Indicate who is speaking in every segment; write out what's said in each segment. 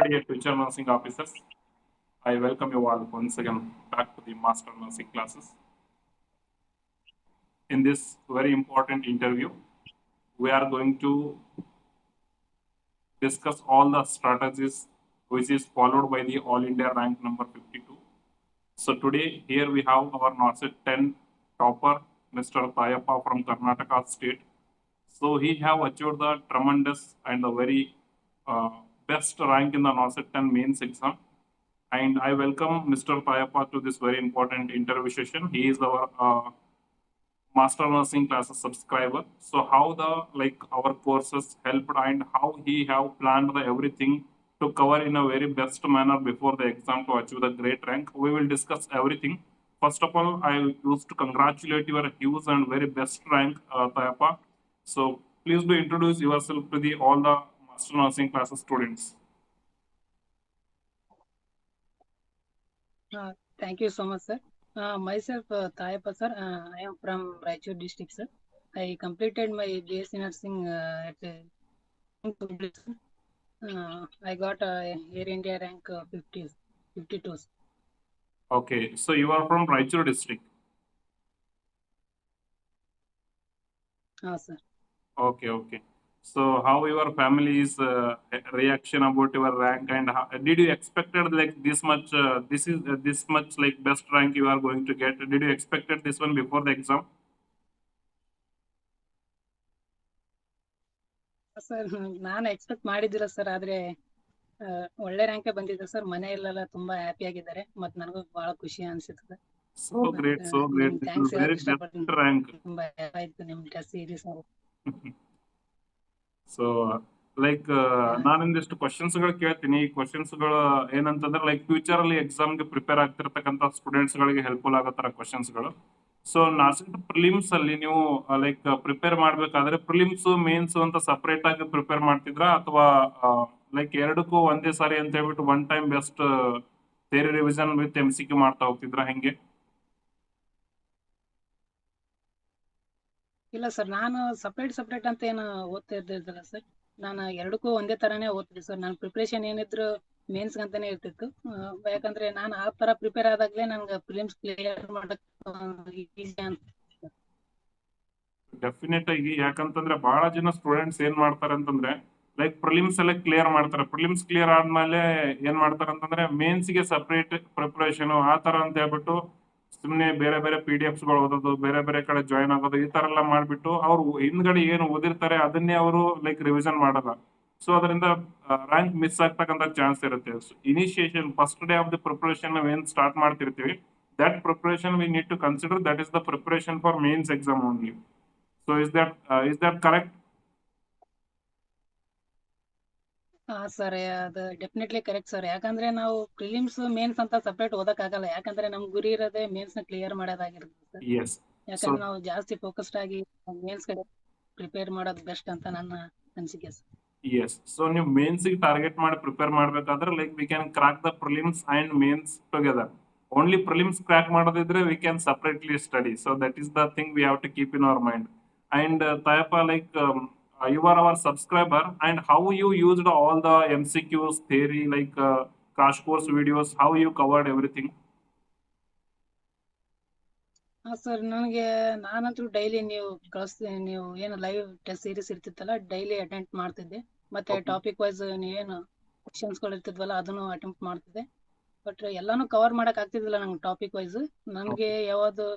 Speaker 1: dear future nursing officers, I welcome you all once again back to the Master Nursing classes. In this very important interview, we are going to discuss all the strategies which is followed by the All India rank number 52. So today here we have our NORCET 10 topper, Mr. Tayappa from Karnataka state. So he have achieved the tremendous and the very best rank in the NORCET 10 mains exam. And I welcome Mr. Tayappa to this very important interview session. He is our Master Nursing classes subscriber. So how our courses helped and how he have planned the everything to cover in a very best manner before the exam to achieve the great rank. We will discuss everything. First of all, I used to congratulate your huge and very best rank, Tayappa. So please do introduce yourself to all the Master Nursing classes students.
Speaker 2: Thank you so much, sir. Myself, Tayappa, sir. I am from Raichur district, sir. I completed my BSc nursing at I got Air India rank 52.
Speaker 1: Okay, so you are from Raichur district.
Speaker 2: Sir.
Speaker 1: Okay. So how your family's reaction about your rank, and did you expected like this much? This much like best rank you are going to get. Did you expected this one before the exam?
Speaker 2: Sir ನಾನು expect ಮಾಡಿದ್ದಿಲ್ಲ sir, ಆದ್ರೆ ಒಳ್ಳೆ rank ಬಂದಿದೆ sir. ಮನೆಯಲ್ಲೆಲ್ಲ ತುಂಬಾ happy ಆಗಿದ್ದಾರೆ, ಮತ್ತೆ ನನಗೂ ಬಹಳ ಖುಷಿ ಅನ್ಸುತ್ತೆ.
Speaker 1: So great.
Speaker 2: ಥ್ಯಾಂಕ್ಸ್
Speaker 1: very
Speaker 2: ಇಷ್ಟಪಡ್ತೀನಿ.
Speaker 1: best rank.
Speaker 2: ತುಂಬಾ ಆಯ್ತು ನಿಮ್ ಟೆಸ್ಟ್ ಸೀರೀಸ್.
Speaker 1: ಸೊ ಲೈಕ್ ನಾನೊಂದಿಷ್ಟು ಕ್ವಶನ್ಸ್ ಗಳು ಕೇಳ್ತೀನಿ. ಈ ಕ್ವಶನ್ಸ್ ಗಳು ಏನಂತಂದ್ರೆ ಲೈಕ್ ಫ್ಯೂಚರ್ ಅಲ್ಲಿ ಎಕ್ಸಾಮ್ ಗೆ ಪ್ರಿಪೇರ್ ಆಗ್ತಿರ್ತಕ್ಕಂಥ ಸ್ಟೂಡೆಂಟ್ಸ್ ಗಳಿಗೆ ಹೆಲ್ಪ್ಫುಲ್ ಆಗೋ ತರ ಕ್ವಶನ್ಸ್ ಗಳು. ಸೊ ನಾರ್ಸೆಟ್ ಪ್ರಿಲಿಮ್ಸ್ ಅಲ್ಲಿ ನೀವು ಲೈಕ್ ಪ್ರಿಪೇರ್ ಮಾಡ್ಬೇಕಾದ್ರೆ ಪ್ರಿಲಿಮ್ಸ್ ಮೇನ್ಸ್ ಅಂತ ಸಪರೇಟ್ ಆಗಿ ಪ್ರಿಪೇರ್ ಮಾಡ್ತಿದ್ರಾ, ಅಥವಾ ಲೈಕ್ ಎರಡಕ್ಕೂ ಒಂದೇ ಸಾರಿ ಅಂತ ಹೇಳ್ಬಿಟ್ಟು one time best theory revision with MCQ ಮಾಡ್ತಾ ಹೋಗ್ತಿದ್ರಾ, ಹೆಂಗೆ?
Speaker 2: ಇಲ್ಲ ಸರ್, ನಾನು ಸಪ್ರೇಟ್ ಅಂತ ಏನು ಓದ್ತಾ ಇದ್ದಿದ್ದಲ್ಲ ಸರ್. ನಾನು ಎರಡಕ್ಕೂ ಒಂದೇ ತರಾನೇ ಓದ್ತಿದ್ದೆ ಸರ್. ನನ್ನ ಪ್ರಿಪರೇಷನ್ ಏನಿದ್ರು ಮೇನ್ಸ್ ಅಂತಾನೆ ಇರ್ತಿತ್ತು. ಯಾಕಂದ್ರೆ ನಾನು ಆ ತರ ಪ್ರಿಪೇರ್ ಆದಾಗ್ಲೇ ನನ್ಗೆ ಪ್ರಿಲಿಮ್ಸ್ ಕ್ಲಿಯರ್ ಮಾಡಕ್ ಈಸಿ ಅಂತ.
Speaker 1: ಡೆಫಿನೆಟ್ ಆಗಿ, ಯಾಕಂತಂದ್ರೆ ಬಹಳ ಜನ ಸ್ಟೂಡೆಂಟ್ಸ್ ಏನ್ ಮಾಡ್ತಾರೆ ಅಂತಂದ್ರೆ ಲೈಕ್ ಪ್ರಿಲಿಮ್ಸ್ ಎಲ್ಲ ಕ್ಲಿಯರ್ ಮಾಡ್ತಾರೆ. ಪ್ರಿಲಿಮ್ಸ್ ಕ್ಲಿಯರ್ ಆದ್ಮೇಲೆ ಏನ್ ಮಾಡ್ತಾರೆ ಅಂತಂದ್ರೆ ಮೇನ್ಸ್ ಗೆ ಸಪರೇಟ್ ಪ್ರಿಪರೇಷನ್ ಆ ತರ ಅಂತ ಹೇಳ್ಬಿಟ್ಟು ಸುಮ್ನೆ ಬೇರೆ ಬೇರೆ PDFs ಗಳು ಓದೋದು, ಬೇರೆ ಬೇರೆ ಕಡೆ ಜಾಯ್ನ್ ಆಗೋದು, ಈ ತರ ಎಲ್ಲ ಮಾಡ್ಬಿಟ್ಟು ಅವ್ರು ಹಿಂದ್ಗಡೆ ಏನು ಓದಿರ್ತಾರೆ ಅದನ್ನೇ ಅವರು ಲೈಕ್ ರಿವಿಷನ್ ಮಾಡಲ್ಲ. ಸೊ ಅದರಿಂದ ರ್ಯಾಂಕ್ ಮಿಸ್ ಆಗ್ತಕ್ಕಂಥ ಚಾನ್ಸ್ ಇರುತ್ತೆ. Initiation first day of the preparation ಏನ್ ಸ್ಟಾರ್ಟ್ ಮಾಡ್ತಿರ್ತೀವಿ, that preparation we need to consider, that is the preparation for mains exam only. So is that correct?
Speaker 2: Sir, ಅದು definitely correct sir. ಯಾಕಂದ್ರೆ ನಾವು prelims mains ಅಂತ separate ಓದಕ್ ಆಗಲ್ಲ. ಯಾಕಂದ್ರೆ ನಮ್ ಗುರಿ ಇರೋದೇ ಮೇನ್ಸ್ ನ ಕ್ಲಿಯರ್ ಮಾಡೋದಾಗಿರುತ್ತೆ ಸರ್.
Speaker 1: Yes.
Speaker 2: ಯಾಕಂದ್ರೆ ನಾವು ಜಾಸ್ತಿ ಫೋಕಸ್ಡ್ ಆಗಿ ಮೇನ್ಸ್ ಕಡೆ ಪ್ರಿಪೇರ್ ಮಾಡೋದು ಬೆಸ್ಟ್ ಅಂತ ನನ್ನ ಅನಿಸಿಕೆ ಸರ್.
Speaker 1: Yes. So ನೀವು ಮೇನ್ಸ್ ಗೆ ಟಾರ್ಗೆಟ್ ಮಾಡಿ ಪ್ರಿಪೇರ್ ಮಾಡ್ಬೇಕಾದ್ರೆ like we can crack the prelims and mains together. Only prelims crack ಮಾಡೋದಿದ್ರೆ we can separately study. So that is the thing we have to keep in our mind. And Tayappa, like you are our subscriber, and how you used all the MCQs, theory, like crash course videos, how you covered everything?
Speaker 2: Sir, ನಾನಂತೂ daily ನೀವು ಏನು live test series ಇರ್ತಿತ್ತಲ್ಲ, daily attend ಮಾಡ್ತಿದ್ದೆ. ಮತ್ತೆ topic wise ನೀವೇನು questions ಗಳು ಇರ್ತಿದ್ವಲ್ಲ ಅದನ್ನು attempt ಮಾಡ್ತಿದ್ದೆ. ಬಟ್ ಎಲ್ಲಾನು ಕವರ್ ಮಾಡಕ್ ಆಗ್ತಿದ್ದಿಲ್ಲ ನಂಗೆ ಟಾಪಿಕ್ ವೈಸ್. ನನ್ಗೆ ಯಾವ್ದು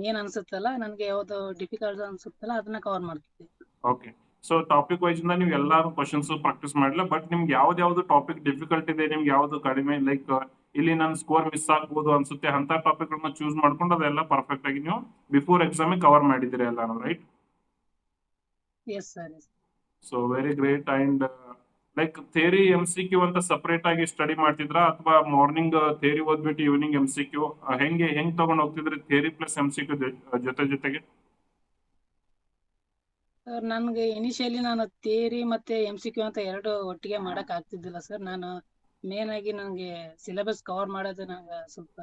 Speaker 2: ಏನ್ ಅನ್ಸುತ್ತಲ್ಲ, ನನ್ಗೆ ಯಾವ್ದು ಡಿಫಿಕಲ್ಟ್ ಅನ್ಸುತ್ತಲ್ಲ ಅದನ್ನ ಕವರ್ ಮಾಡ್ತಿದ್ದೆ.
Speaker 1: ಓಕೆ. ಸೊ ಟಾಪಿಕ್ ವೈಸ್ ಇಂದ ನೀವು ಎಲ್ಲಾರು ಕ್ವಶನ್ಸ್ ಪ್ರಾಕ್ಟೀಸ್ ಮಾಡಿಲ್ಲ, ಬಟ್ ನಿಮ್ಗೆ ಯಾವ್ದು ಟಾಪಿಕ್ ಡಿಫಿಕಲ್ಟ್ ಇದೆ, ನಿಮ್ಗೆ ಯಾವ್ದು ಕಡಿಮೆ ಲೈಕ್ ಇಲ್ಲಿ ನನ್ನ ಸ್ಕೋರ್ ಮಿಸ್ ಆಗ್ಬೋದು ಅನ್ಸುತ್ತೆ ಅಂತ ಟಾಪಿಕ್ ಗಳನ್ನ ಚೂಸ್ ಮಾಡ್ಕೊಂಡು ಅದೆಲ್ಲ ಪರ್ಫೆಕ್ಟ್ ಆಗಿ ನೀವು ಬಿಫೋರ್ ಎಕ್ಸಾಮ್ ಕವರ್ ಮಾಡಿದಿರಿ ಎಲ್ಲಾನು, right?
Speaker 2: Yes sir.
Speaker 1: So very great. And like theory MCQ ಅಂತ ಸಪರೇಟ್ ಆಗಿ ಸ್ಟಡಿ ಮಾಡ್ತಿದ್ರಾ, ಅಥವಾ ಮಾರ್ನಿಂಗ್ ಥಿಯರಿ ಓದ್ಬಿಟ್ಟು ಈವ್ನಿಂಗ್ MCQ ಹೆಂಗ್ ತಗೊಂಡ್ ಹೋಗ್ತಿದ್ರಿ ಥಿಯರಿ ಪ್ಲಸ್ MCQ ಜೊತೆಗೆ?
Speaker 2: ಸರ್, ನನ್ಗೆ ಇನಿಷಿಯಲಿ ನಾನು ಥಿಯರಿ ಮತ್ತೆ MCQ ಅಂತ ಎರಡು ಒಟ್ಟಿಗೆ ಮಾಡಕ್ ಆಗ್ತಿದ್ದಿಲ್ಲ ಸರ್. ನಾನು ಮೇನ್ ಆಗಿ ನನಗೆ ಸಿಲೆಬಸ್ ಕವರ್ ಮಾಡೋದು ನಂಗೆ ಸ್ವಲ್ಪ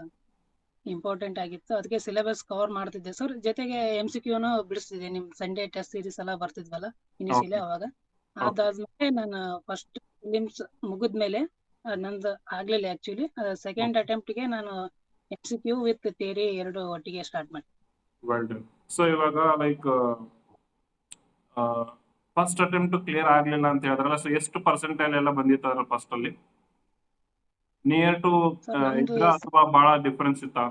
Speaker 2: ಇಂಪಾರ್ಟೆಂಟ್ ಆಗಿತ್ತು. ಅದಕ್ಕೆ ಸಿಲೆಬಸ್ ಕವರ್ ಮಾಡ್ತಿದ್ದೆ ಸರ್. ಜೊತೆಗೆ MCQನು ಬಿಡಿಸ್ತಿದ್ದೆ. ನಿಮ್ ಸಂಡೇ ಟೆಸ್ಟ್ ಸೀರೀಸ್ ಎಲ್ಲ ಬರ್ತಿದ್ವಲ್ಲ ಇನಿಷಿಯಲಿ, ಅವಾಗ ಅದಾದ್ಮೇಲೆ ನಾನು ಫಸ್ಟ್ ಫಿಲಿಮ್ಸ್ ಮುಗಿದ್ಮೇಲೆ ನಂದು ಆಗ್ಲಿಲ್ಲ ಆಕ್ಚುಲಿ. ಸೆಕೆಂಡ್ ಅಟೆಂಪ್ಟ್ಗೆ ನಾನು MCQ ವಿತ್ ಥಿಯರಿ ಎರಡು ಒಟ್ಟಿಗೆ ಸ್ಟಾರ್ಟ್ ಮಾಡಿ.
Speaker 1: Well done. ಸೊ ಇವಾಗ ಲೈಕ್ ಫಸ್ಟ್ ಅಟೆಂಪ್ಟ್ ಕ್ಲಿಯರ್ ಆಗ್ಲಿಲ್ಲ ಅಂತ ಹೇಳಿದ್ರಲ್ಲ, ಸೊ ಎಷ್ಟು ಪರ್ಸೆಂಟೇಜ್ ಎಲ್ಲ ಬಂದಿತ್ತು ಅದ್ರ ಫಸ್ಟ್ ಅಲ್ಲಿ? ನಿಯರ್ ಟು
Speaker 2: ಸರ್ ನಂದು
Speaker 1: ಇದ್ರ ಅಥವಾ ಬಹಳ ಡಿಫರೆನ್ಸ್ ಇತ್ತಾ?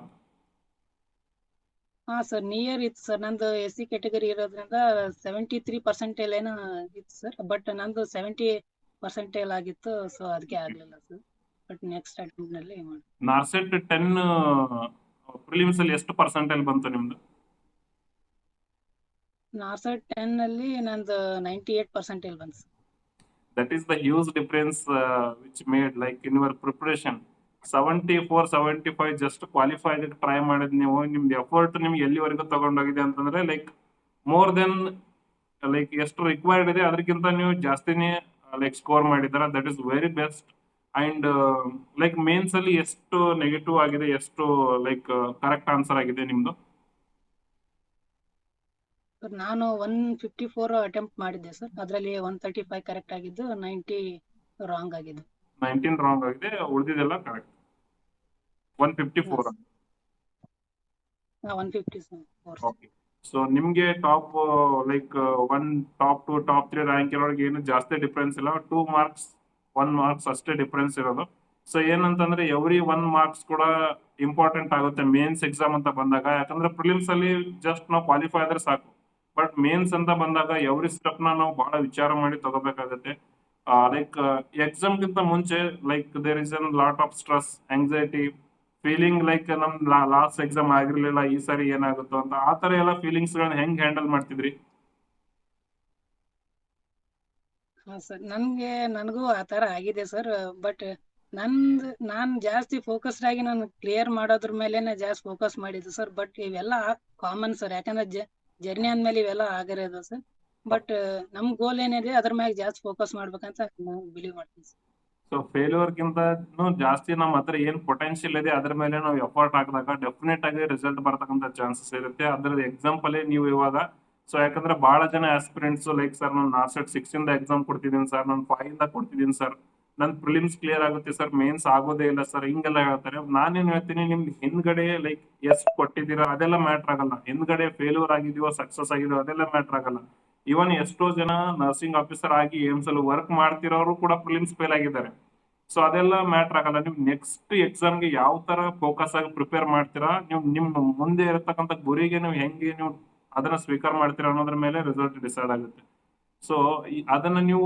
Speaker 2: ಹಾ ಸರ್, ನಿಯರ್ ಇತ್ತು ಸರ್. ನಂದು SC ಕ್ಯಾಟಗರಿ ಇರೋದ್ರಿಂದ 73% ಏನೋ ಇತ್ತು ಸರ್. ಬಟ್ ನಂದು 70% ಆಗಿತ್ತು, ಸೊ ಅದಕ್ಕೆ ಆಗ್ಲಿಲ್ಲ ಸರ್. ಬಟ್ ನೆಕ್ಸ್ಟ್ ಅಟೆಂಪ್ಟ್ ನಲ್ಲಿ ಮಾಡಿ.
Speaker 1: ನಾರ್ಸೆಟ್ 10 ಪ್ರಿಲಿಮ್ಸ್ ಅಲ್ಲಿ ಎಷ್ಟು ಪರ್ಸೆಂಟೇಜ್ ಬಂತು ನಿಮ್ದು?
Speaker 2: ನಾರ್ಸೆಟ್ 10 ಅಲ್ಲಿ ನಂದು 98% ಬಂತು sir.
Speaker 1: That is the huge difference which made like in your preparation. 74, 75 just qualified try ಮಾಡಿದ್ ನೀವು, ನಿಮ್ದು ಎಫರ್ಟ್ ನಿಮ್ಗೆ ಎಲ್ಲಿವರೆಗೂ ತಗೊಂಡೋಗಿದೆ ಅಂತಂದ್ರೆ ಲೈಕ್ ಮೋರ್ ದೆನ್ ಲೈಕ್ ಎಷ್ಟು ರಿಕ್ವೈರ್ಡ್ ಇದೆ ಅದಕ್ಕಿಂತ ನೀವು ಜಾಸ್ತಿನೇ ಲೈಕ್ ಸ್ಕೋರ್ ಮಾಡಿದಾರ. That is very best. And like mains ಅಲ್ಲಿ ಎಷ್ಟು ನೆಗೆಟಿವ್ ಆಗಿದೆ, ಎಷ್ಟು ಲೈಕ್ ಕರೆಕ್ಟ್ ಆನ್ಸರ್ ಆಗಿದೆ ನಿಮ್ದು?
Speaker 2: ಸರ್ ನಾನು 154 ಅಟೆಂಪ್ಟ್ ಮಾಡಿದ್ದೆ ಸರ್. ಅದರಲ್ಲಿ 135 ಕರೆಕ್ಟ್ ಆಗಿದ್ದು, 90 ರಾಂಗ್ ಆಗಿದ್ದು.
Speaker 1: 19 ರಾಂಗ್ ಆಗಿದೆ, ಉಳಿದಿದೆಲ್ಲ ಕರೆಕ್ಟ್. 154.
Speaker 2: 154.
Speaker 1: ಓಕೆ. ಸೊ ನಿಮ್ಗೆ top like 1, top 2, top 3 rank ಇರೋರಿಗೆ ಏನು ಜಾಸ್ತಿ ಡಿಫ್ರೆನ್ಸ್ ಇಲ್ಲ. 2 ಮಾರ್ಕ್ಸ್ 1 ಮಾರ್ಕ್ಸ್ ಅಷ್ಟೇ ಡಿಫ್ರೆನ್ಸ್ ಇರೋದು. ಸೊ ಏನಂತಂದ್ರೆ ಎವ್ರಿ 1 ಮಾರ್ಕ್ಸ್ ಕೂಡ ಇಂಪಾರ್ಟೆಂಟ್ ಆಗುತ್ತೆ ಮೇನ್ಸ್ ಎಕ್ಸಾಮ್ ಅಂತ ಬಂದಾಗ. ಯಾಕಂದ್ರೆ ಪ್ರಿಲಿಮ್ಸ್ ಅಲ್ಲಿ ಜಸ್ಟ್ ನಾವು ಕ್ವಾಲಿಫೈ ಆದ್ರೆ ಸಾಕು, ಬಟ್ ಮೇನ್ಸ್ ಅಂತ ಬಂದಾಗ ಎವ್ರಿ ಸ್ಟೆಪ್ ನಾವು ಬಹಳ ವಿಚಾರ ಮಾಡಿ ತಗೋಬೇಕಾಗುತ್ತೆ. ಲೈಕ್ ಎಕ್ಸಾಮ್ ಗಿಂತ ಮುಂಚೆ like there is an lot of stress, anxiety, feeling like ನಮ್ ಲಾಸ್ಟ್ ಎಕ್ಸಾಮ್ ಆಗಿರ್ಲಿಲ್ಲ, ಈ ಸಾರಿ ಏನಾಗುತ್ತೋ ಅಂತ. ಆ ತರ ಎಲ್ಲ ಫೀಲಿಂಗ್ಸ್ ಗಳನ್ನ ಹೆಂಗ್ ಹ್ಯಾಂಡಲ್ ಮಾಡ್ತಿದ್ರಿ?
Speaker 2: ಹಾ ಸರ್, ನನಗೂ ಆ ತರ ಆಗಿದೆ ಸರ್. ಬಟ್ ನಾನ್ ಜಾಸ್ತಿ ಫೋಕಸ್ಡ್ ಆಗಿ ನಾನು ಕ್ಲಿಯರ್ ಮಾಡೋದ್ರ ಮೇಲೆನೆ ಜಾಸ್ತಿ ಫೋಕಸ್ ಮಾಡಿದ್ದು ಸರ್. ಬಟ್ ಇವೆಲ್ಲ ಕಾಮನ್ ಸರ್, ಯಾಕಂದ್ರೆ ಜರ್ನಿ ಅಂದ್ಮೇಲೆ ಇವೆಲ್ಲ ಆಗಿರೋದು ಸರ್. ಬಟ್ ನಮ್ ಗೋಲ್ ಏನಿದೆ ಅದ್ರ ಮ್ಯಾಗ ಜಾಸ್ತಿ ಫೋಕಸ್ ಮಾಡ್ಬೇಕಂತ ನಾನು ಬಿಲೀವ್ ಮಾಡ್ತೀನಿ ಸರ್.
Speaker 1: ಸೊ ಫೇಲ್ಯೂರ್ ಗಿಂತ ಜಾಸ್ತಿ ನಮ್ಮ ಹತ್ರ ಏನ್ ಪೊಟೆನ್ಶಿಯಲ್ ಇದೆ ಅದ್ರ ಮೇಲೆ ನಾವು ಎಫರ್ಟ್ ಹಾಕಿದಾಗ ಡೆಫಿನೆಟ್ ಆಗಿ ರಿಸಲ್ಟ್ ಬರ್ತಕ್ಕಂಥ ಚಾನ್ಸಸ್ ಇರುತ್ತೆ. ಅದ್ರ ಎಕ್ಸಾಂಪಲ್ ನೀವು ಇವಾಗ. ಸೊ ಯಾಕಂದ್ರೆ ಬಹಳ ಜನ ಆಸ್ಪಿರೆಂಟ್ಸ್ ಲೈಕ್ ಸರ್ ನಾನು ನಾರ್ಸೆಟ್ 6 ಇಂದ ಎಕ್ಸಾಮ್ ಕೊಡ್ತಿದ್ದೀನಿ ಸರ್, ನಾನು 5 ಇಂದ ಕೊಡ್ತಿದ್ದೀನಿ ಸರ್, ನನ್ ಪ್ರಿಲಿಮ್ಸ್ ಕ್ಲಿಯರ್ ಆಗುತ್ತೆ ಸರ್, ಮೇನ್ಸ್ ಆಗೋದೇ ಇಲ್ಲ ಸರ್, ಹಿಂಗೆಲ್ಲ ಹೇಳ್ತಾರೆ. ನಾನೇನ್ ಹೇಳ್ತೀನಿ, ನಿಮ್ದು ಹಿಂದ್ಗಡೆ ಲೈಕ್ ಎಷ್ಟು ಕೊಟ್ಟಿದ್ದೀರಾ ಅದೆಲ್ಲ ಮ್ಯಾಟ್ರ್ ಆಗಲ್ಲ. ಹಿಂದ್ಗಡೆ ಫೇಲ್ಯೂರ್ ಆಗಿದೆಯೋ ಸಕ್ಸಸ್ ಆಗಿದೆಯೋ ಅದೆಲ್ಲ ಮ್ಯಾಟ್ರ್ ಆಗಲ್ಲ. ಇವನ್ ಎಷ್ಟೋ ಜನ ನರ್ಸಿಂಗ್ ಆಫೀಸರ್ ಆಗಿ ಏಮ್ಸ್ ಅಲ್ಲಿ ವರ್ಕ್ ಮಾಡ್ತಿರೋರು ಕೂಡ ಪ್ರಿಲಿಮ್ಸ್ ಫೇಲ್ ಆಗಿದ್ದಾರೆ. ಸೊ ಅದೆಲ್ಲ ಮ್ಯಾಟ್ರ್ ಆಗಲ್ಲ. ನೀವು ನೆಕ್ಸ್ಟ್ ಎಕ್ಸಾಮ್ಗೆ ಯಾವ ತರ ಫೋಕಸ್ ಆಗಿ ಪ್ರಿಪೇರ್ ಮಾಡ್ತೀರಾ, ನೀವು ನಿಮ್ ಮುಂದೆ ಇರತಕ್ಕಂಥ ಗುರಿಗೆ ನೀವು ಹೆಂಗೆ ನೀವು ಅದನ್ನ ಸ್ವೀಕಾರ ಮಾಡ್ತೀರಾ ಅನ್ನೋದ್ರ ಮೇಲೆ ರಿಸಲ್ಟ್ ಡಿಸೈಡ್ ಆಗುತ್ತೆ. ಸೊ ಅದನ್ನ ನೀವು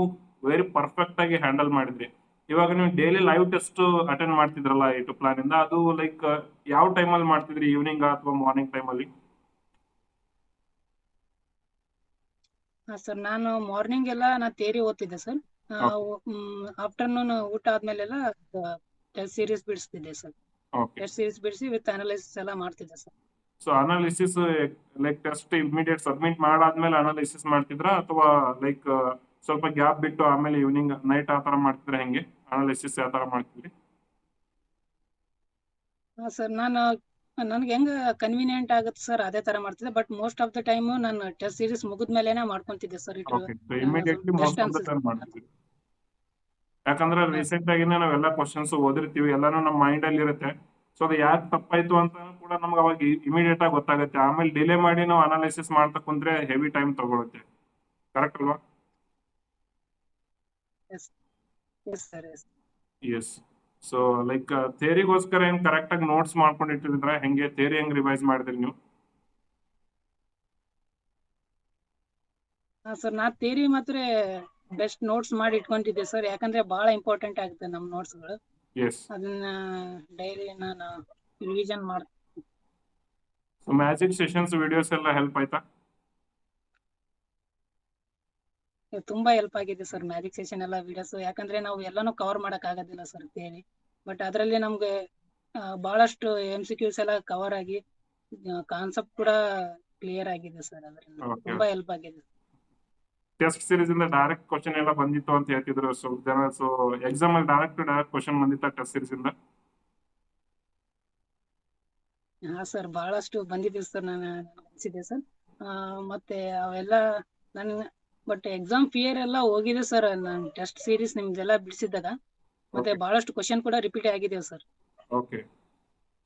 Speaker 1: ವೆರಿ ಪರ್ಫೆಕ್ಟ್ ಆಗಿ ಹ್ಯಾಂಡಲ್ ಮಾಡಿದ್ರಿ. ಇವಾಗ ನೀವು ಡೈಲಿ ಲೈವ್ ಟೆಸ್ಟ್ ಅಟೆಂಡ್ ಮಾಡ್ತಿದ್ರಲ್ಲ ಇಟ್ಟು ಪ್ಲಾನ್ ಇಂದ, ಅದು ಲೈಕ್ ಯಾವ ಟೈಮಲ್ಲಿ ಮಾಡ್ತಿದ್ರಿ, ಈವ್ನಿಂಗ್ ಅಥವಾ ಮಾರ್ನಿಂಗ್ ಟೈಮಲ್ಲಿ?
Speaker 2: ಹಾ ಸರ್, ನಾನು ಮಾರ್ನಿಂಗ್ ಎಲ್ಲ ಥಿಯರಿ ಓದ್ತಿದ್ದೆ ಸರ್. ಆಫ್ಟರ್ನೂನ್ ಊಟ ಆದ್ಮೇಲೆಲ್ಲ ಟೆಸ್ಟ್ ಸೀರೀಸ್ ಬಿಡಿಸ್ತಿದ್ದೆ ಸರ್.
Speaker 1: ಓಕೆ.
Speaker 2: ಟೆಸ್ಟ್ ಸೀರೀಸ್ ಬಿಡಿಸಿ ವಿತ್ ಅನಾಲಿಸಿಸ್ ಎಲ್ಲ ಮಾಡ್ತಿದ್ದೆ sir.
Speaker 1: So analysis like test immediate submit ಮಾಡಾದ್ಮೇಲೆ ಅನಾಲಿಸಿಸ್ ಮಾಡ್ತಿದ್ರಾ, ಅಥವಾ ಲೈಕ್ ಸ್ವಲ್ಪ ಗ್ಯಾಪ್ ಬಿಟ್ಟು ಆಮೇಲೆ ಈವ್ನಿಂಗ್ ನೈಟ್ ಆ ತರ ಮಾಡ್ತಿದ್ರ, ಹೆಂಗೆ ಅನಾಲಿಸಿಸ್ ಯಾವ ತರ ಮಾಡ್ತಿದ್ರಿ?
Speaker 2: ಹಾ ಸರ್, ನನ್ಗೆ ಹೆಂಗ ಕನ್ವೀನಿಯಂಟ್ ಆಗುತ್ತೆ ಸರ್ ಅದೇ ತರ ಮಾಡ್ತಿದ್ದೆ. But most of the time ನಾನು ಟೆಸ್ಟ್ ಸೀರೀಸ್ ಮುಗಿದ್ಮೇಲೆನೆ ಮಾಡ್ಕೊಂತಿದ್ದೆ sir.
Speaker 1: Okay. So immediately
Speaker 2: best
Speaker 1: most of the
Speaker 2: ಅನ್ಸುತ್ತೆ.
Speaker 1: ಟೈಮ್ ಮಾಡ್ತಿದ್ರಿ. ಯಾಕಂದ್ರೆ ರೀಸೆಂಟ್ ಆಗಿನೇ ನಾವೆಲ್ಲ ಕ್ವಶನ್ಸ್ ಓದಿರ್ತೀವಿ, ಎಲ್ಲಾನು ನಮ್ಮ ಮೈಂಡ್ ಅಲ್ಲಿ ಇರುತ್ತೆ. ಸೊ ಅದು ಯಾಕೆ ತಪ್ಪಾಯ್ತು ಅಂತ ಕೂಡ ನಮ್ಗೆ ಅವಾಗ ಇಮಿಡಿಯೇಟ್ ಆಗಿ ಗೊತ್ತಾಗುತ್ತೆ. ಆಮೇಲೆ ಡಿಲೇ ಮಾಡಿ ನಾವು ಅನಾಲಿಸಿಸ್ ಮಾಡ್ತಾ ಕುಂತ್ರೆ ಹೆವಿ ಟೈಮ್ ತಗೊಳುತ್ತೆ. ಕರೆಕ್ಟ್ ಅಲ್ವಾ?
Speaker 2: Yes sir, yes.
Speaker 1: Yes. So like ಥಿಯರಿಗೋಸ್ಕರ ಏನ್ ಕರೆಕ್ಟ್ ಆಗಿ ನೋಟ್ಸ್ ಮಾಡ್ಕೊಂಡಿಟ್ಟಿದ್ರ, ಹೆಂಗೆ ಥಿಯರಿ ಹೆಂಗ್ ರಿವೈಸ್ ಮಾಡಿದ್ರಿ ನೀವು?
Speaker 2: ಹಾ ಸರ್, ನಾ ಥಿಯರಿ ಮಾತ್ರ ಬೆಸ್ಟ್ ನೋಟ್ಸ್ ಮಾಡಿ ಇಟ್ಕೊಂತಿದ್ದೆ ಸರ್. ಯಾಕಂದ್ರೆ ಬಹಳ ಇಂಪಾರ್ಟೆಂಟ್ ಆಗುತ್ತೆ ನಮ್ ನೋಟ್ಸ್ಗಳು.
Speaker 1: ಎಸ್.
Speaker 2: ಅದನ್ನ ಡೈಲಿ ನಾನು ರಿವಿಷನ್ ಮಾಡ್ತೀನಿ.
Speaker 1: ಸೊ ಮ್ಯಾಜಿಕ್ ಸೆಷನ್ಸ್ ವಿಡಿಯೋಸ್ ಎಲ್ಲ ಹೆಲ್ಪ್ ಆಯ್ತಾ?
Speaker 2: ತುಂಬಾ ಹೆಲ್ಪ್ ಆಗಿದೆ ಸರ್ ಮ್ಯಾಜಿಕ್ ಸೆಷನ್ ಎಲ್ಲ ವಿಡಿಯೋಸ್. ಯಾಕಂದ್ರೆ ನಾವು ಎಲ್ಲಾನು ಕವರ್ ಮಾಡಕ್ ಆಗೋದಿಲ್ಲ ಸರ್ ಥಿಯರಿ. ಬಟ್ ಅದರಲ್ಲಿ ನಮ್ಗೆ ಬಹಳಷ್ಟು MCQs ಎಲ್ಲ ಕವರ್ ಆಗಿ ಕಾನ್ಸೆಪ್ಟ್ ಕೂಡ ಕ್ಲಿಯರ್ ಆಗಿದೆ ಸರ್. ಅದರಿಂದ
Speaker 1: ಓಕೆ.
Speaker 2: ತುಂಬಾ ಹೆಲ್ಪ್ ಆಗಿದೆ.
Speaker 1: ಟೆಸ್ಟ್ ಸೀರೀಸ್ ಇಂದ ಡೈರೆಕ್ಟ್ ಕ್ವಶನ್ ಎಲ್ಲ ಬಂದಿತ್ತು ಅಂತ ಹೇಳ್ತಿದ್ರು ಸ್ವಲ್ಪ ಜನ. ಸೊ ಎಕ್ಸಾಮ್ ಅಲ್ಲಿ ಡೈರೆಕ್ಟ್ ಕ್ವಶನ್ ಬಂದಿತ್ತ ಟೆಸ್ಟ್ ಸೀರೀಸ್ ಇಂದ?
Speaker 2: ಹಾ ಸರ್, ಬಹಳಷ್ಟು ಬಂದಿದೆ ಸರ್. ನಾನು ಅನ್ಸಿದೆ ಸರ್. ಮತ್ತೆ ಅವೆಲ್ಲ ನನ್ ಬಟ್ ಎಕ್ಸಾಮ್ ಫಿಯರ್ ಎಲ್ಲ ಹೋಗಿದೆ ಸರ್. ನಾನು ಟೆಸ್ಟ್ ಸೀರೀಸ್ ನಿಮ್ದೆಲ್ಲ ಬಿಡಿಸಿದಾಗ ಮತ್ತೆ
Speaker 1: Okay.
Speaker 2: ಬಹಳಷ್ಟು ಕ್ವಶನ್ ಕೂಡ ರಿಪೀಟ್ ಆಗಿದೆವು ಸರ್.
Speaker 1: ಓಕೆ.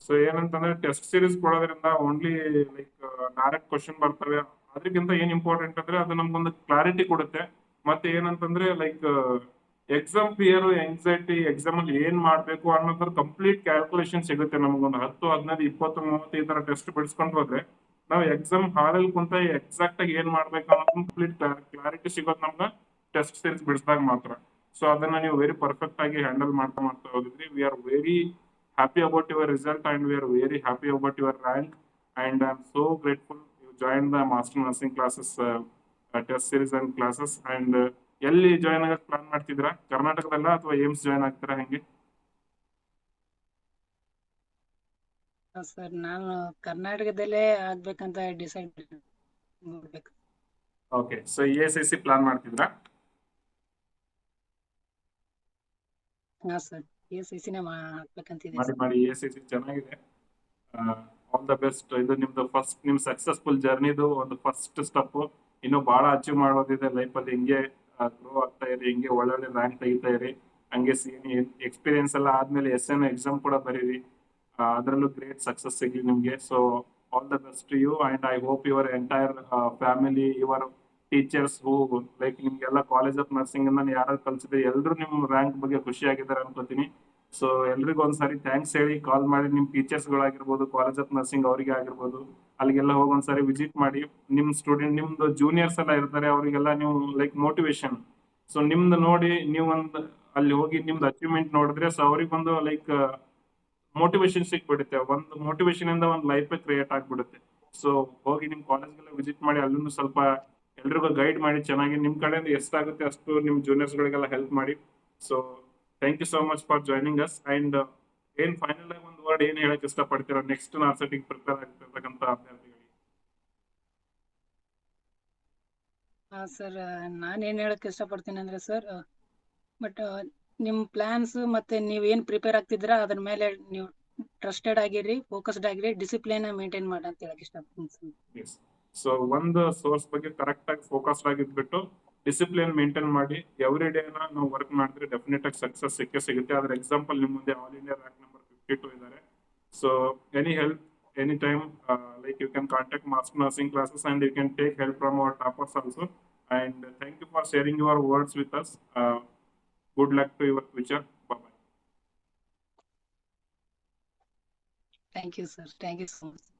Speaker 1: ಸೊ ಏನಂತಂದ್ರೆ ಟೆಸ್ಟ್ ಸೀರೀಸ್ ಕೊಡೋದ್ರಿಂದ ಓನ್ಲಿ ಲೈಕ್ ಡೈರೆಕ್ಟ್ ಕ್ವಶನ್ ಬರ್ತವೆ. ಅದಕ್ಕಿಂತ ಏನ್ ಇಂಪಾರ್ಟೆಂಟ್ ಅಂದ್ರೆ ಅದು ನಮ್ಗೊಂದು ಕ್ಲಾರಿಟಿ ಕೊಡುತ್ತೆ. ಮತ್ತೆ ಏನಂತಂದ್ರೆ like exam fear, anxiety, exam ಅಲ್ಲಿ ಏನ್ ಮಾಡ್ಬೇಕು ಅನ್ನೋದ್ರ ಕಂಪ್ಲೀಟ್ ಕ್ಯಾಲ್ಕುಲೇಷನ್ ಸಿಗುತ್ತೆ ನಮಗೊಂದು 10, 15, 20, 30 ಈ ತರ ಟೆಸ್ಟ್ ಬಿಡಿಸ್ಕೊಂಡು ಹೋದ್ರೆ ನಾವು ಎಕ್ಸಾಮ್ ಹಾಲಲ್ಲಿ ಕುಂತ ಎಕ್ಸಾಕ್ಟ್ ಆಗಿ ಏನ್ ಮಾಡ್ಬೇಕು ಅನ್ನೋದು ಕಂಪ್ಲೀಟ್ ಕ್ಲಾರಿಟಿ ಸಿಗೋದು ನಮ್ಗೆ ಟೆಸ್ಟ್ ಸೀರೀಸ್ ಬಿಡಿಸಿದಾಗ ಮಾತ್ರ. ಸೊ ಅದನ್ನ ನೀವು ವೆರಿ ಪರ್ಫೆಕ್ಟ್ ಆಗಿ ಹ್ಯಾಂಡಲ್ ಮಾಡ್ತಾ ಹೋಗಿದ್ರಿ. We are very happy about your result and we are very happy about your rank, and I'm so grateful you joined the master nursing classes, test series and classes. And ಎಲ್ಲಿ join ಆಗಕ್ಕೆ plan ಮಾಡ್ತಿದ್ದೀರಾ? ಕರ್ನಾಟಕದಲ್ಲ ಅಥವಾ AIIMS join ಆಗ್ತೀರಾ ಹೆಂಗೆ?
Speaker 2: Sir ನಾನು ಕರ್ನಾಟಕದಲ್ಲೇ ಆಗ್ಬೇಕಂತ decide ಮಾಡ್ಬೇಕು.
Speaker 1: ಓಕೆ, ಸೊ ESIC ಪ್ಲಾನ್ ಮಾಡ್ತಿದ್ರಾ?
Speaker 2: ಹಾ ಸರ್, ESIC ಹಾಕ್ಬೇಕಂತಿದೆ
Speaker 1: ಮಾಡಿ
Speaker 2: ಸರ್.
Speaker 1: ಮಾಡಿ, ESIC ಚೆನ್ನಾಗಿದೆ. All the best. ಇದು ನಿಮ್ದು ಫಸ್ಟ್ ನಿಮ್ ಸಕ್ಸಸ್ಫುಲ್ ಜರ್ನಿದು ಒಂದು ಫಸ್ಟ್ ಸ್ಟೆಪ್. ಇನ್ನು ಬಹಳ ಅಚೀವ್ ಮಾಡೋದಿದೆ ಲೈಫ್ ಅಲ್ಲಿ. ಹಿಂಗೆ ಗ್ರೋ ಆಗ್ತಾ ಇರಿ, ಹಿಂಗೆ ಒಳ್ಳೊಳ್ಳೆ ರ್ಯಾಂಕ್ ತೆಗಿತಾ ಇರಿ. ಹಂಗೆ ಎಕ್ಸ್ಪೀರಿಯನ್ಸ್ ಎಲ್ಲ ಆದ್ಮೇಲೆ SN ಎಕ್ಸಾಮ್ ಕೂಡ ಬರೀರಿ. ಅದರಲ್ಲೂ ಗ್ರೇಟ್ ಸಕ್ಸಸ್ ಸಿಗ್ಲಿ ನಿಮ್ಗೆ. So all the best to you and I hope your entire family, your teachers who like ನಿಮ್ಗೆಲ್ಲ ಕಾಲೇಜ್ ಆಫ್ ನರ್ಸಿಂಗ್ ಅನ್ನ ಯಾರು ಕಲ್ಸಿದ್ರೆ ಎಲ್ಲರೂ ನಿಮ್ ರ್ಯಾಂಕ್ ಬಗ್ಗೆ ಖುಷಿಯಾಗಿದ್ದಾರೆ ಅನ್ಕೋತೀನಿ. ಸೊ ಎಲ್ರಿಗೂ ಒಂದ್ಸಾರಿ ಥ್ಯಾಂಕ್ಸ್ ಹೇಳಿ ಕಾಲ್ ಮಾಡಿ. ನಿಮ್ ಟೀಚರ್ಸ್ ಗಳಾಗಿರ್ಬೋದು, ಕಾಲೇಜ್ ಆಫ್ ನರ್ಸಿಂಗ್ ಅವರಿಗೆ ಆಗಿರ್ಬೋದು, ಅಲ್ಲಿಗೆಲ್ಲ ಹೋಗಿ ಒಂದ್ಸಾರಿ ವಿಸಿಟ್ ಮಾಡಿ. ನಿಮ್ ಸ್ಟೂಡೆಂಟ್, ನಿಮ್ದು ಜೂನಿಯರ್ಸ್ ಎಲ್ಲ ಇರ್ತಾರೆ, ಅವರಿಗೆಲ್ಲ ನೀವು ಲೈಕ್ ಮೋಟಿವೇಶನ್. ಸೊ ನಿಮ್ದು ನೋಡಿ ನೀವೊಂದು ಅಲ್ಲಿ ಹೋಗಿ ನಿಮ್ದು ಅಚೀವ್ಮೆಂಟ್ ನೋಡಿದ್ರೆ ಸೊ ಅವ್ರಿಗೊಂದು ಲೈಕ್ ಮೋಟಿವೇಶನ್ ಸಿಕ್ಬಿಡುತ್ತೆ. ಒಂದು ಮೋಟಿವೇಶನ್ ಇಂದ ಒಂದು ಲೈಫ್ ಕ್ರಿಯೇಟ್ ಆಗ್ಬಿಡುತ್ತೆ. ಸೊ ಹೋಗಿ ನಿಮ್ ಕಾಲೇಜ್ಗೆಲ್ಲ ವಿಸಿಟ್ ಮಾಡಿ, ಅಲ್ಲೂ ಸ್ವಲ್ಪ ಎಲ್ರಿಗೂ ಗೈಡ್ ಮಾಡಿ ಚೆನ್ನಾಗಿ. ನಿಮ್ ಕಡೆಯಿಂದ ಎಷ್ಟಾಗುತ್ತೆ ಅಷ್ಟು ನಿಮ್ ಜೂನಿಯರ್ಸ್ ಗಳಿಗೆಲ್ಲ ಹೆಲ್ಪ್ ಮಾಡಿ. So thank you so much for joining us. And ಏನ್ ಫೈನಲ್ ಆಗಿ ಒಂದು ವರ್ಡ್ ಏನ್ ಹೇಳಕ್ ಇಷ್ಟಪಡ್ತೀರಾ ನೆಕ್ಸ್ಟ್ ನಾರ್ಸೆಟಿಗೆ ಪ್ರಿಪೇರ್ ಆಗ್ತಿರ್ತಕ್ಕಂಥ ಅಭ್ಯರ್ಥಿಗಳಿಗೆ?
Speaker 2: ಸರ್ ನಾನೇನ್ ಹೇಳಕ್ ಇಷ್ಟಪಡ್ತೀನಿ ಅಂದ್ರೆ ಸರ್, ಬಟ್ ನಿಮ್ ಪ್ಲಾನ್ಸ್ ಮತ್ತೆ ನೀವ್ ಏನ್ ಪ್ರಿಪೇರ್ ಆಗ್ತಿದ್ದೀರಾ ಅದ್ರ ಮೇಲೆ ನೀವು ಟ್ರಸ್ಟೆಡ್ ಆಗಿರಿ, ಫೋಕಸ್ಡ್ ಆಗಿರಿ, ಡಿಸಿಪ್ಲಿನ್ ಮೇಂಟೈನ್ ಮಾಡಿ ಅಂತ ಹೇಳಕ್ ಇಷ್ಟಪಡ್ತೀನಿ ಸರ್.
Speaker 1: ಸೊ ಒಂದು ಸೋರ್ಸ್ ಬಗ್ಗೆ ಕರೆಕ್ಟ್ ಆಗಿ ಫೋಕಸ್ಡ್ ಆಗಿದ್ಬಿಟ್ಟು ಡಿಸಿಪ್ಲಿನ್ ಮೇಂಟೈನ್ ಮಾಡಿ ಎವ್ರಿ ಡೇನ ನಾವು ವರ್ಕ್ ಮಾಡಿದ್ರೆ ಡೆಫಿನೆಟ್ ಆಗಿ ಸಕ್ಸಸ್ ಸಿಗುತ್ತೆ. ಅದ್ರ ಎಕ್ಸಾಂಪಲ್ ನಿಮ್ ಮುಂದೆ ಆಲ್ ಇಂಡಿಯಾ ರ್ಯಾಂಕ್ ನಂಬರ್ 52 ಇದ್ದಾರೆ. So any help any time, like you can contact Master Nursing Classes and you can take help from our toppers also. And thank you for sharing your words with us. Good luck to your future. Bye bye.
Speaker 2: Thank you, sir. Thank you so much.